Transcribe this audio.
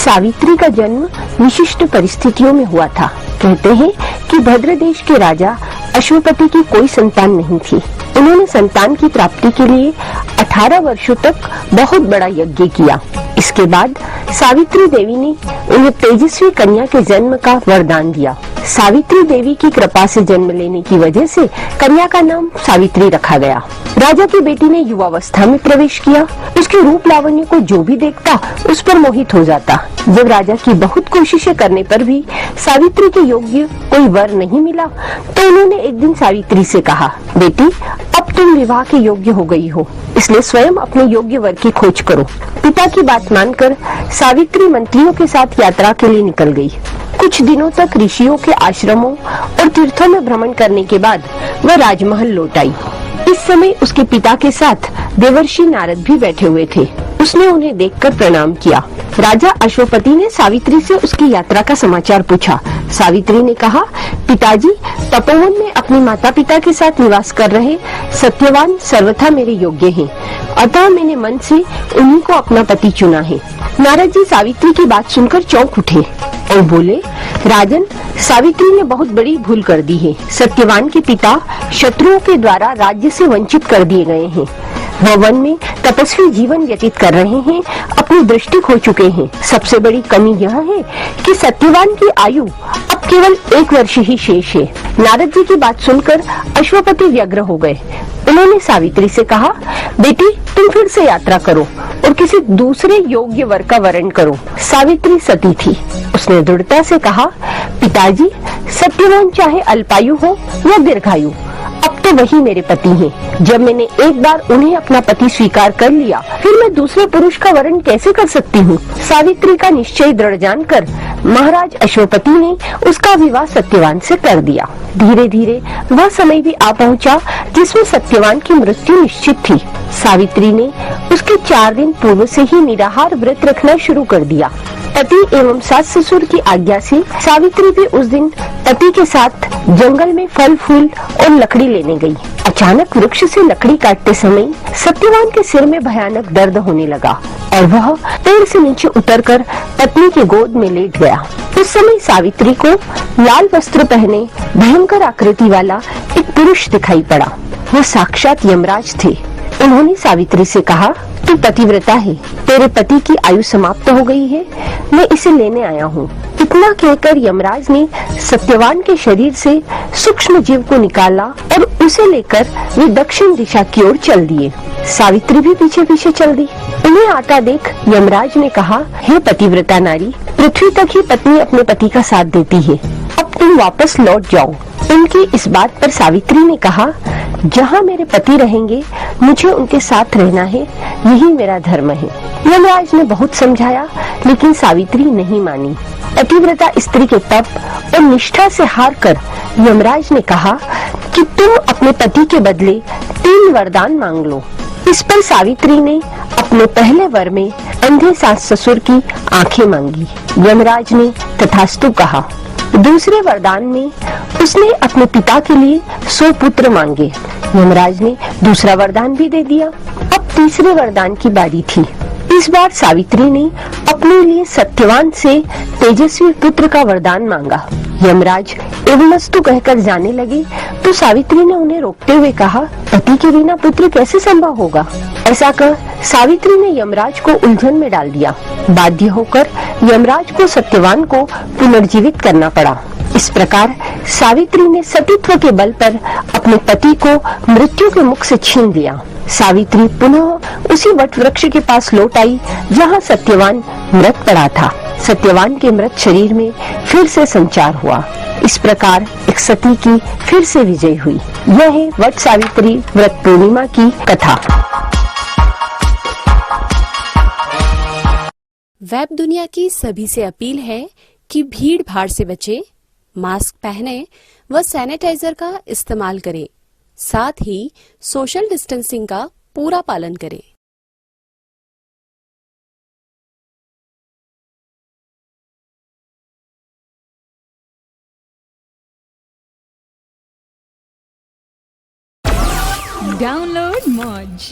सावित्री का जन्म विशिष्ट परिस्थितियों में हुआ था। कहते हैं कि भद्र देश के राजा अश्वपति की कोई संतान नहीं थी। उन्होंने संतान की प्राप्ति के लिए 18 वर्षों तक बहुत बड़ा यज्ञ किया। इसके बाद सावित्री देवी ने उन्हें तेजस्वी कन्या के जन्म का वरदान दिया। सावित्री देवी की कृपा से जन्म लेने की वजह से कन्या का नाम सावित्री रखा गया। राजा की बेटी ने युवावस्था में प्रवेश किया। उसके रूप लावण्य को जो भी देखता उस पर मोहित हो जाता। जब राजा की बहुत कोशिशें करने पर भी सावित्री के योग्य कोई वर नहीं मिला तो उन्होंने एक दिन सावित्री से कहा, बेटी अब तुम विवाह के योग्य हो गई हो, इसलिए स्वयं अपने योग्य वर की खोज करो। पिता की बात मानकर सावित्री मंत्रियों के साथ यात्रा के लिए निकल गई। कुछ दिनों तक ऋषियों के आश्रमों और तीर्थों में भ्रमण करने के बाद वह राजमहल लौट आई। इस समय उसके पिता के साथ देवर्षि नारद भी बैठे हुए थे। उसने उन्हें देखकर प्रणाम किया। राजा अश्वपति ने सावित्री से उसकी यात्रा का समाचार पूछा। सावित्री ने कहा, पिताजी, तपोवन में अपने माता पिता के साथ निवास कर रहे सत्यवान सर्वथा मेरे योग्य हैं, अतः मैंने मन से उन्हीं को अपना पति चुना है। नारद जी सावित्री की बात सुनकर चौंक उठे और बोले, राजन, सावित्री ने बहुत बड़ी भूल कर दी है। सत्यवान के पिता शत्रुओं के द्वारा राज्य से वंचित कर दिए गए हैं। वह वन में तपस्वी जीवन व्यतीत कर रहे हैं, अपनी दृष्टि खो चुके हैं। सबसे बड़ी कमी यह है कि सत्यवान की आयु अब केवल 1 वर्ष ही शेष है। नारद जी की बात सुनकर अश्वपति व्यग्र हो गए। उन्होंने सावित्री से कहा, बेटी तुम फिर से यात्रा करो और किसी दूसरे योग्य वर का वरण करो। सावित्री सती थी। उसने दृढ़ता से कहा, पिताजी, सत्यवान चाहे अल्पायु हो या दीर्घायु, अब तो वही मेरे पति हैं। जब मैंने एक बार उन्हें अपना पति स्वीकार कर लिया, फिर मैं दूसरे पुरुष का वरण कैसे कर सकती हूँ। सावित्री का निश्चय दृढ़ जानकर महाराज अश्वपति ने उसका विवाह सत्यवान से कर दिया। धीरे धीरे वह समय भी आ पहुँचा जिसमें सत्यवान की मृत्यु निश्चित थी। सावित्री ने उसके 4 दिन पूर्व से ही निराहार व्रत रखना शुरू कर दिया। पति एवं सास ससुर की आज्ञा से सावित्री भी उस दिन पति के साथ जंगल में फल फूल और लकड़ी लेने गई। अचानक वृक्ष से लकड़ी काटते समय सत्यवान के सिर में भयानक दर्द होने लगा और वह पेड़ से नीचे उतरकर पत्नी की गोद में लेट गया। उस समय सावित्री को लाल वस्त्र पहने भयंकर आकृति वाला एक पुरुष दिखाई पड़ा। वह साक्षात यमराज थे। उन्होंने सावित्री से कहा, तू पतिव्रता है, तेरे पति की आयु समाप्त हो गई है, मैं इसे लेने आया हूँ। इतना कहकर यमराज ने सत्यवान के शरीर से सूक्ष्म जीव को निकाला और उसे लेकर वे दक्षिण दिशा की ओर चल दिए। सावित्री भी पीछे पीछे चल दी। उन्हें आता देख यमराज ने कहा, हे पतिव्रता नारी, पृथ्वी तक ही पत्नी अपने पति का साथ देती है, अब तुम वापस लौट जाओ। उनकी इस बात पर सावित्री ने कहा, जहाँ मेरे पति रहेंगे मुझे उनके साथ रहना है, यही मेरा धर्म है। यमराज ने बहुत समझाया लेकिन सावित्री नहीं मानी। पतिव्रता स्त्री के तप और निष्ठा से हार कर यमराज ने कहा कि तुम अपने पति के बदले 3 वरदान मांग लो। इस पर सावित्री ने अपने पहले वर में अंधे सास ससुर की आंखें मांगी। यमराज ने तथास्तु कहा। दूसरे वरदान में उसने अपने पिता के लिए 100 पुत्र मांगे। यमराज ने दूसरा वरदान भी दे दिया। अब तीसरे वरदान की बारी थी। इस बार सावित्री ने अपने लिए सत्यवान से तेजस्वी पुत्र का वरदान मांगा। यमराज एवमस्तु कहकर जाने लगे तो सावित्री ने उन्हें रोकते हुए कहा, पति के बिना पुत्र कैसे संभव होगा। ऐसा कर सावित्री ने यमराज को उलझन में डाल दिया। बाध्य होकर यमराज को सत्यवान को पुनर्जीवित करना पड़ा। इस प्रकार सावित्री ने सतीत्व के बल पर अपने पति को मृत्यु के मुख से छीन लिया। सावित्री पुनः उसी वट वृक्ष के पास लौट आई जहाँ सत्यवान मृत पड़ा था। सत्यवान के मृत शरीर में फिर से संचार हुआ। इस प्रकार एक सती की फिर से विजय हुई। यह है वट सावित्री व्रत पूर्णिमा की कथा। वेब दुनिया की सभी से अपील है कि भीड़ भाड़ से बचें, मास्क पहने व सैनिटाइजर का इस्तेमाल करें, साथ ही सोशल डिस्टेंसिंग का पूरा पालन करें। Download Moj.